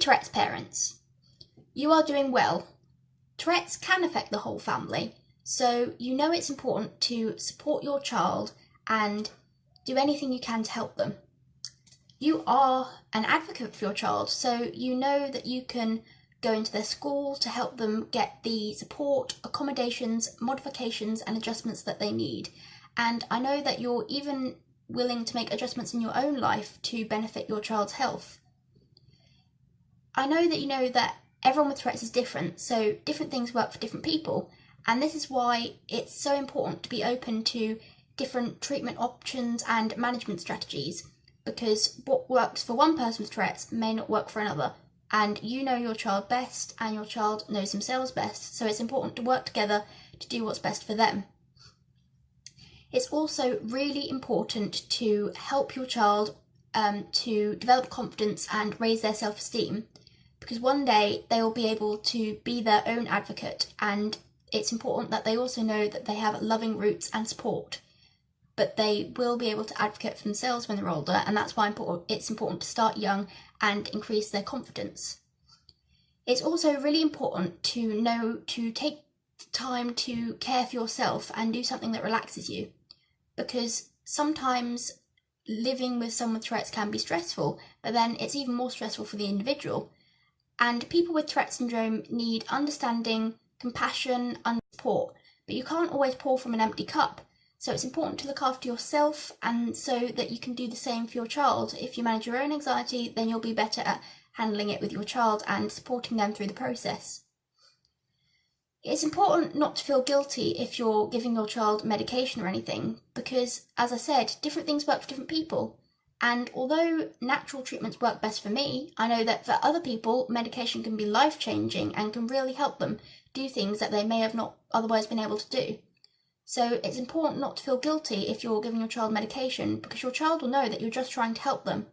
Tourette's parents, you are doing well. Tourette's can affect the whole family, so you know it's important to support your child and do anything you can to help them. You are an advocate for your child, so you know that you can go into their school to help them get the support, accommodations, modifications and adjustments that they need. And I know that you're even willing to make adjustments in your own life to benefit your child's health. I know that you know that everyone with Tourette's is different, so different things work for different people, and this is why it's so important to be open to different treatment options and management strategies, because what works for one person with Tourette's may not work for another, and you know your child best and your child knows themselves best, so it's important to work together to do what's best for them. It's also really important to help your child to develop confidence and raise their self-esteem, because one day they will be able to be their own advocate, and it's important that they also know that they have loving roots and support, but they will be able to advocate for themselves when they're older, and that's why it's important to start young and increase their confidence. It's also really important to know to take time to care for yourself and do something that relaxes you, because sometimes living with someone with Tourette's can be stressful, but then it's even more stressful for the individual. And people with Tourette syndrome need understanding, compassion and support, but you can't always pour from an empty cup. So it's important to look after yourself, and so that you can do the same for your child. If you manage your own anxiety, then you'll be better at handling it with your child and supporting them through the process. It's important not to feel guilty if you're giving your child medication or anything, because, as I said, different things work for different people. And although natural treatments work best for me, I know that for other people, medication can be life-changing and can really help them do things that they may have not otherwise been able to do. So it's important not to feel guilty if you're giving your child medication, because your child will know that you're just trying to help them.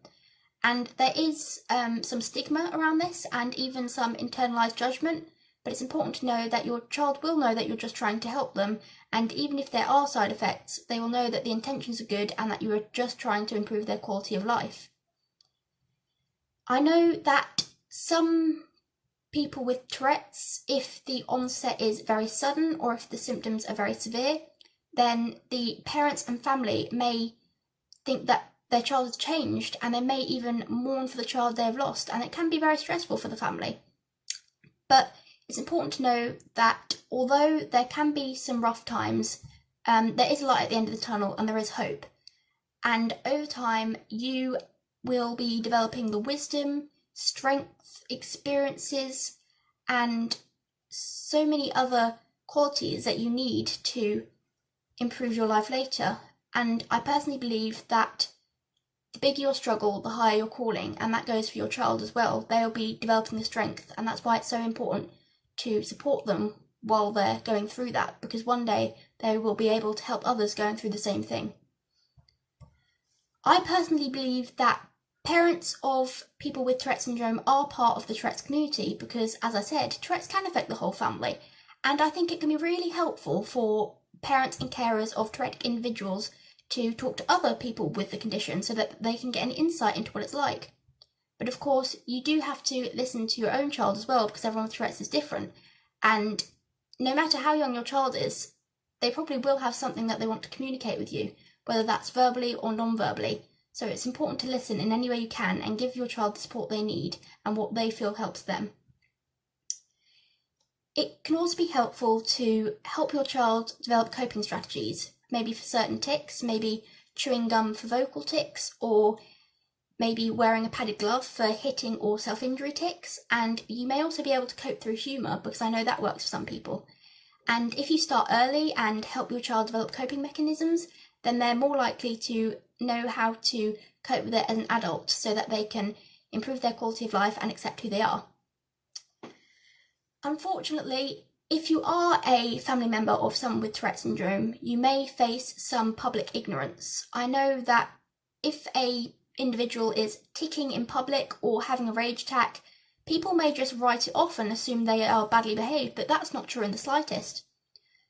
And there is some stigma around this and even some internalised judgment, but it's important to know that your child will know that you're just trying to help them, and even if there are side effects, they will know that the intentions are good and that you are just trying to improve their quality of life. I know that some people with Tourette's, if the onset is very sudden or if the symptoms are very severe, then the parents and family may think that their child has changed, and they may even mourn for the child they have lost, and it can be very stressful for the family. But it's important to know that although there can be some rough times, there is a light at the end of the tunnel and there is hope. And over time, you will be developing the wisdom, strength, experiences, and so many other qualities that you need to improve your life later. And I personally believe that the bigger your struggle, the higher your calling, and that goes for your child as well. They'll be developing the strength, and that's why it's so important to support them while they're going through that, because one day they will be able to help others going through the same thing. I personally believe that parents of people with Tourette syndrome are part of the Tourette's community, because, as I said, Tourette's can affect the whole family, and I think it can be really helpful for parents and carers of Tourettic individuals to talk to other people with the condition so that they can get an insight into what it's like. But of course, you do have to listen to your own child as well, because everyone with Tourette's is different. And no matter how young your child is, they probably will have something that they want to communicate with you, whether that's verbally or non-verbally. So it's important to listen in any way you can and give your child the support they need and what they feel helps them. It can also be helpful to help your child develop coping strategies, maybe for certain tics, maybe chewing gum for vocal tics, or maybe wearing a padded glove for hitting or self-injury tics. And you may also be able to cope through humour, because I know that works for some people. And if you start early and help your child develop coping mechanisms, then they're more likely to know how to cope with it as an adult, so that they can improve their quality of life and accept who they are. Unfortunately, if you are a family member of someone with Tourette syndrome, you may face some public ignorance. I know that if a individual is ticking in public or having a rage attack, people may just write it off and assume they are badly behaved, but that's not true in the slightest.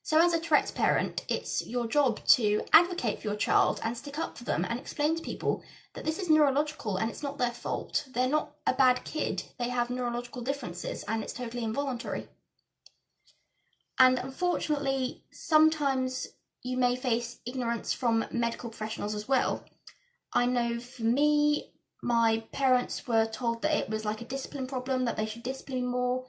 So as a Tourette's parent, it's your job to advocate for your child and stick up for them and explain to people that this is neurological and it's not their fault. They're not a bad kid, they have neurological differences and it's totally involuntary. And unfortunately, sometimes you may face ignorance from medical professionals as well. I know for me, my parents were told that it was like a discipline problem, that they should discipline more.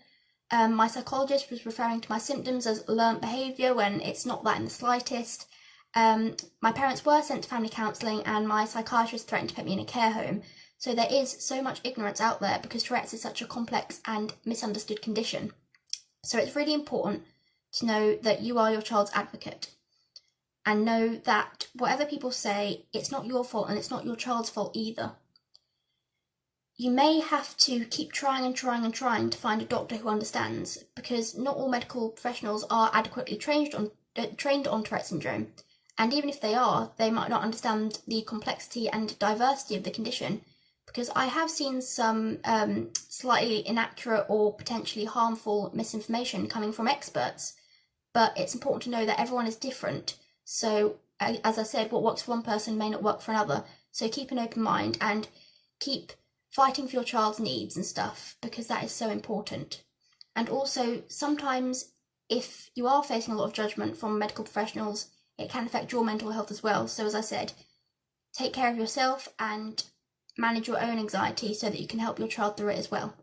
My psychologist was referring to my symptoms as learnt behaviour when it's not that in the slightest. My parents were sent to family counselling and my psychiatrist threatened to put me in a care home. So there is so much ignorance out there because Tourette's is such a complex and misunderstood condition. So it's really important to know that you are your child's advocate and know that whatever people say, it's not your fault and it's not your child's fault either. You may have to keep trying to find a doctor who understands, because not all medical professionals are adequately trained on Tourette syndrome, and even if they are, they might not understand the complexity and diversity of the condition, because I have seen some slightly inaccurate or potentially harmful misinformation coming from experts, but it's important to know that everyone is different. So, as I said, what works for one person may not work for another, so keep an open mind and keep fighting for your child's needs and stuff, because that is so important. And also, sometimes if you are facing a lot of judgment from medical professionals, it can affect your mental health as well. So as I said, take care of yourself and manage your own anxiety so that you can help your child through it as well.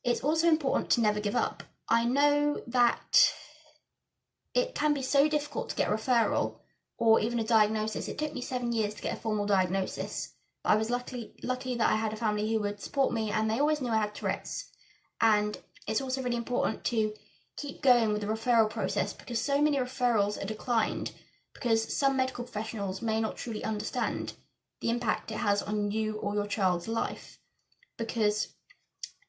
It's also important to never give up. I know that it can be so difficult to get a referral or even a diagnosis. It took me 7 years to get a formal diagnosis. But I was lucky that I had a family who would support me and they always knew I had Tourette's. And it's also really important to keep going with the referral process, because so many referrals are declined because some medical professionals may not truly understand the impact it has on you or your child's life, because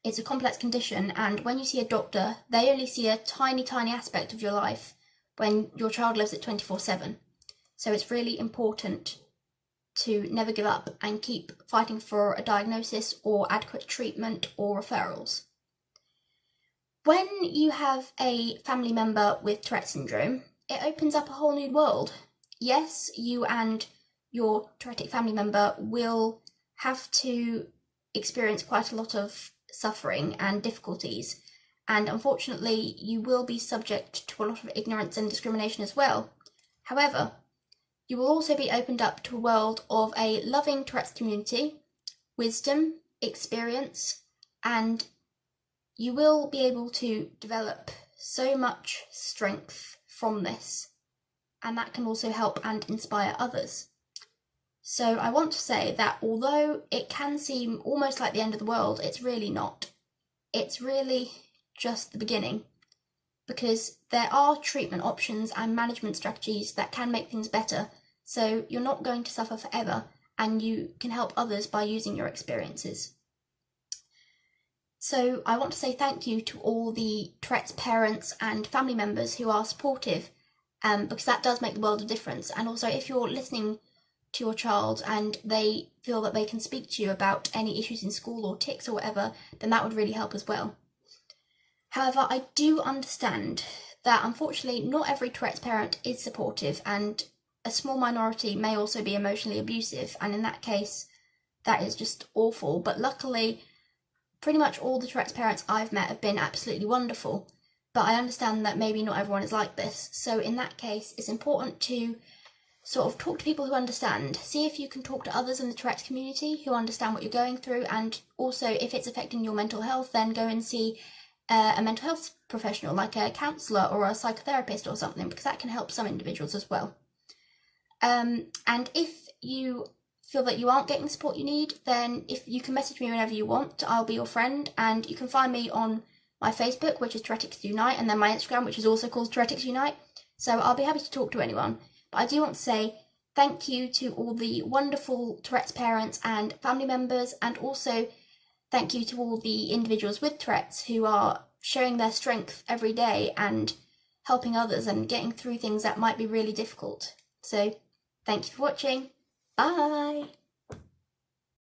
it's a complex condition and when you see a doctor, they only see a tiny aspect of your life when your child lives it 24/7. So it's really important to never give up and keep fighting for a diagnosis or adequate treatment or referrals. When you have a family member with Tourette syndrome, it opens up a whole new world. Yes, you and your Tourettic family member will have to experience quite a lot of suffering and difficulties, and unfortunately you will be subject to a lot of ignorance and discrimination as well. However, you will also be opened up to a world of a loving Tourette's community, wisdom, experience, and you will be able to develop so much strength from this, and that can also help and inspire others. So I want to say that although it can seem almost like the end of the world, it's really not. It's really just the beginning, because there are treatment options and management strategies that can make things better. So you're not going to suffer forever and you can help others by using your experiences. So I want to say thank you to all the Tourette's parents and family members who are supportive, because that does make the world a difference. And also if you're listening to your child and they feel that they can speak to you about any issues in school or tics or whatever, then that would really help as well. However, I do understand that unfortunately not every Tourette's parent is supportive, and a small minority may also be emotionally abusive, and in that case that is just awful. But luckily pretty much all the Tourette's parents I've met have been absolutely wonderful, but I understand that maybe not everyone is like this. So in that case it's important to sort of talk to people who understand. See if you can talk to others in the Tourette's community who understand what you're going through, and also if it's affecting your mental health, then go and see a mental health professional like a counsellor or a psychotherapist or something, because that can help some individuals as well. And if you feel that you aren't getting the support you need, then if you can message me whenever you want, I'll be your friend, and you can find me on my Facebook, which is Tourettics Unite, and then my Instagram, which is also called Tourettics Unite. So I'll be happy to talk to anyone. But I do want to say thank you to all the wonderful Tourette's parents and family members, and also thank you to all the individuals with Tourette's who are showing their strength every day and helping others and getting through things that might be really difficult. So thank you for watching. Bye!